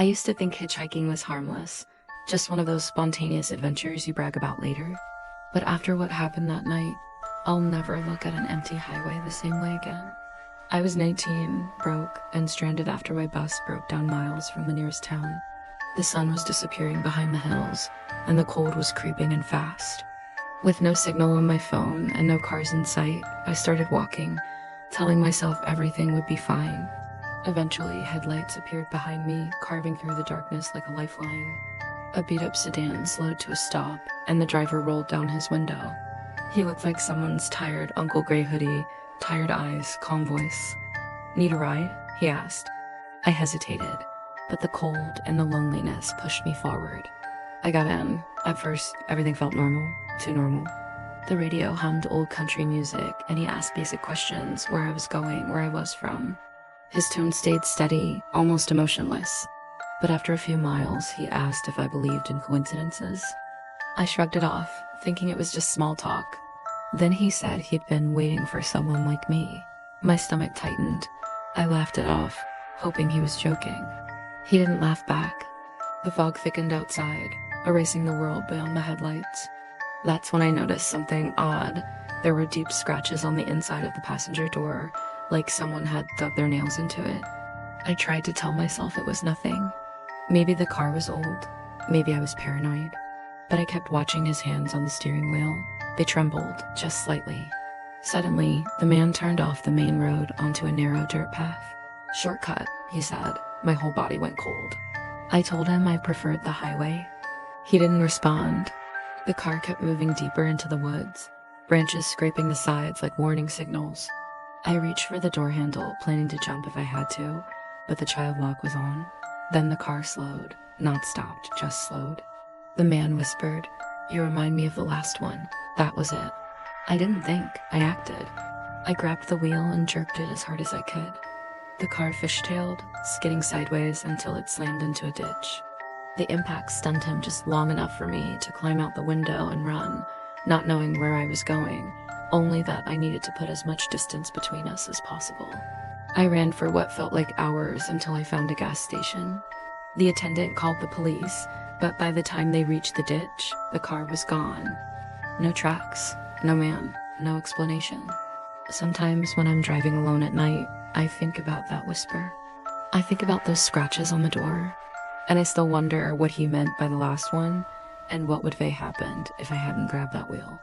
I used to think hitchhiking was harmless, just one of those spontaneous adventures you brag about later. But after what happened that night, I'll never look at an empty highway the same way again. I was 19, broke, and stranded after my bus broke down miles from the nearest town. The sun was disappearing behind the hills, and the cold was creeping in fast. With no signal on my phone and no cars in sight, I started walking, telling myself everything would be fine. Eventually, headlights appeared behind me, carving through the darkness like a lifeline. A beat-up sedan slowed to a stop, and the driver rolled down his window. He looked like someone's tired Uncle Gray hoodie, tired eyes, calm voice. "Need a ride?" he asked. I hesitated, but the cold and the loneliness pushed me forward. I got in. At first, everything felt normal, too normal. The radio hummed old country music, and he asked basic questions: where I was going, where I was from. His tone stayed steady, almost emotionless. But after a few miles, he asked if I believed in coincidences. I shrugged it off, thinking it was just small talk. Then he said he'd been waiting for someone like me. My stomach tightened. I laughed it off, hoping he was joking. He didn't laugh back. The fog thickened outside, erasing the world beyond the headlights. That's when I noticed something odd. There were deep scratches on the inside of the passenger door, like someone had dug their nails into it. I tried to tell myself it was nothing. Maybe the car was old. Maybe I was paranoid. But I kept watching his hands on the steering wheel. They trembled, just slightly. Suddenly, the man turned off the main road onto a narrow dirt path. "Shortcut," he said. My whole body went cold. I told him I preferred the highway. He didn't respond. The car kept moving deeper into the woods, branches scraping the sides like warning signals. I reached for the door handle, planning to jump if I had to, but the child lock was on. Then the car slowed, not stopped, just slowed. The man whispered, "You remind me of the last one." That was it. I didn't think, I acted. I grabbed the wheel and jerked it as hard as I could. The car fishtailed, skidding sideways until it slammed into a ditch. The impact stunned him just long enough for me to climb out the window and run, not knowing where I was going, only that I needed to put as much distance between us as possible. I ran for what felt like hours until I found a gas station. The attendant called the police, but by the time they reached the ditch, the car was gone. No tracks, no man, no explanation. Sometimes when I'm driving alone at night, I think about that whisper. I think about those scratches on the door, and I still wonder what he meant by the last one, and what would have happened if I hadn't grabbed that wheel.